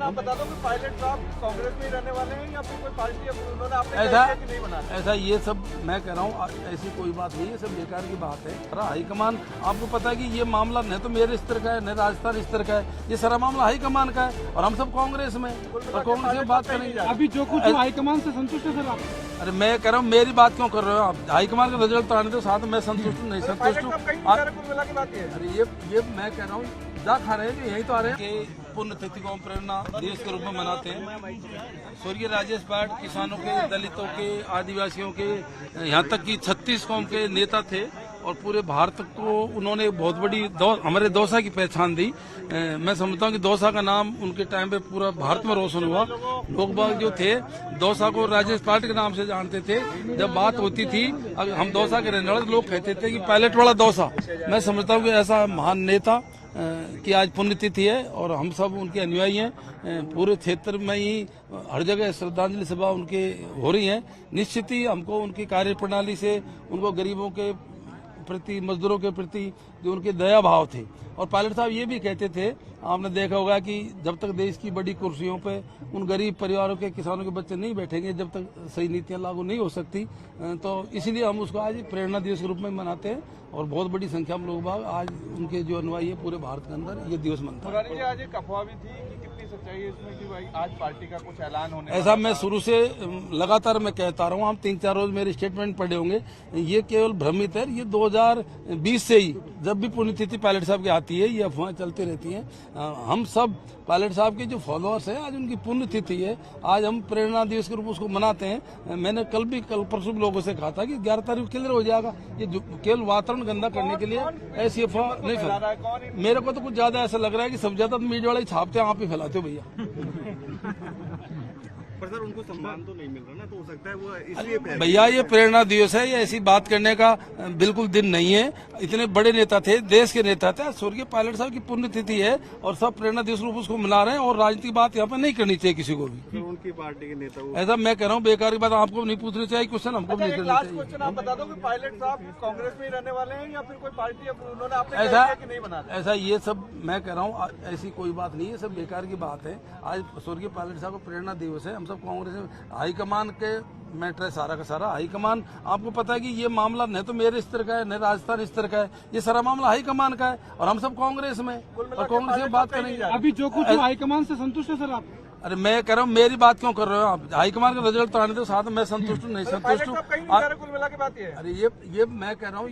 Question आप बता दो कि पायलट साहब कांग्रेस में ही रहने वाले हैं या फिर कोई पार्टी या फिर उन्होंने आपने ऐसा कि नहीं बना? ऐसा ये सब मैं कह रहा हूँ, ऐसी कोई बात नहीं है, सब बेकार की बात है। सारा हाईकमान, आपको पता है कि ये मामला न तो मेरे स्तर का है न राजस्थान स्तर का है, ये सारा मामला हाईकमान का है और हम सब कांग्रेस में और कांग्रेस में बात करेंगे। अभी जो कुछ हाईकमान से संतुष्ट है सर आप? अरे मैं कह रहा हूँ, मेरी बात क्यों कर रहे हो आप? हाईकमान का रिजल्ट तो आने दो, साथ में मैं संतुष्ट हूँ नहीं संतुष्ट हूँ। अरे ये मैं कह रहा हूँ, जा खा रहे हैं यही तो आ रहे हैं कि पुण्यतिथि को हम प्रेरणा दिवस के रूप में मनाते हैं। स्वर्गीय राजेश पाठ किसानों के, दलितों के, आदिवासियों के, यहाँ तक कि 36 कौम के नेता थे और पूरे भारत को उन्होंने बहुत बड़ी हमारे दौसा की पहचान दी। मैं समझता हूँ कि दौसा का नाम उनके टाइम पे पूरा भारत में रोशन हुआ। लोग बाग जो थे दौसा को राजेश पाठ के नाम से जानते थे। जब बात होती थी हम दौसा के रहने वाले, लोग कहते थे कि पायलट वाला दौसा। मैं समझता हूँ कि ऐसा महान नेता की आज पुण्यतिथि है और हम सब उनके अनुयायी हैं। पूरे क्षेत्र में ही हर जगह श्रद्धांजलि सभा उनके हो रही है। निश्चित ही हमको उनकी कार्यप्रणाली से, उनको गरीबों के प्रति, मजदूरों के प्रति जो उनके दया भाव थे। और पायलट साहब ये भी कहते थे, आपने देखा होगा कि जब तक देश की बड़ी कुर्सियों पे उन गरीब परिवारों के, किसानों के बच्चे नहीं बैठेंगे, जब तक सही नीतियां लागू नहीं हो सकती। तो इसीलिए हम उसको आज प्रेरणा दिवस के रूप में मनाते हैं और बहुत बड़ी संख्या में लोग बाग आज उनके जो अनुयायी है पूरे भारत के अंदर ये दिवस मनता है। आज एक अफवाह भी थी कि कितनी सच्चाई है इसमें कि भाई आज पार्टी का कुछ ऐलान होने ऐसा मैं शुरू से लगातार मैं कहता रहा हूँ, हम 3-4 रोज मेरे स्टेटमेंट पढ़े होंगे। ये केवल भ्रमित है। ये 2020 से ही जब भी पुण्यतिथि पायलट साहब की आती है ये अफवाहें चलती रहती हैं। हम सब पायलट साहब के जो फॉलोअर्स हैं, आज उनकी पुण्यतिथि है, आज हम प्रेरणा दिवस के रूप में उसको मनाते हैं। मैंने कल परसों लोगों से कहा था कि 11 तारीख क्लियर हो जाएगा। ये केवल वातावरण गंदा करने के लिए ऐसी अफवाह नहीं फैला। मेरे को तो कुछ ज्यादा ऐसा लग रहा है कि सब ज्यादा मीडिया वाले छापते हैं, आप ही फैलाते हो भैया। पर सर उनको सम्मान तो नहीं मिल रहा ना, तो हो सकता है वो इसलिए भैया ये प्रेरणा दिवस है, ये ऐसी बात करने का बिल्कुल दिन नहीं है। इतने बड़े नेता थे, देश के नेता थे, स्वर्गीय पायलट साहब की पुण्यतिथि है और सब प्रेरणा दिवस रूप उसको मना रहे हैं और राजनीतिक बात यहाँ पे नहीं करनी चाहिए किसी को भी। तो उनकी पार्टी के नेता ऐसा मैं कह रहा हूँ, बेकार की बात आपको नहीं पूछनी चाहिए, क्वेश्चन हमको भी नहीं करना चाहिए। क्वेश्चन आप बता दो कि पायलट साहब कांग्रेस में ही रहने वाले हैं या फिर कोई पार्टी या फिर उन्होंने आपने कि नहीं बना? ऐसा ये सब मैं कह रहा हूँ, ऐसी कोई बात नहीं है, सब बेकार की बात है। आज स्वर्गीय पायलट साहब का प्रेरणा दिवस है। हम सब कांग्रेस में हाईकमान के मैटर है सारा का सारा। हाईकमान, आपको पता है कि ये मामला न तो मेरे स्तर का है न राजस्थान स्तर का है, ये सारा मामला हाईकमान का है और हम सब कांग्रेस में और कांग्रेस में बात करेंगे। अभी जो कुछ हाईकमान से संतुष्ट है सर आप? अरे मैं कह रहा हूँ, मेरी बात क्यों कर रहे हो आप? हाईकमान का रिजल्ट तो आने दो, साथ में मैं संतुष्ट हूँ नहीं संतुष्ट हूँ। कुल मिला के बात ये है। अरे ये मैं कह रहा हूँ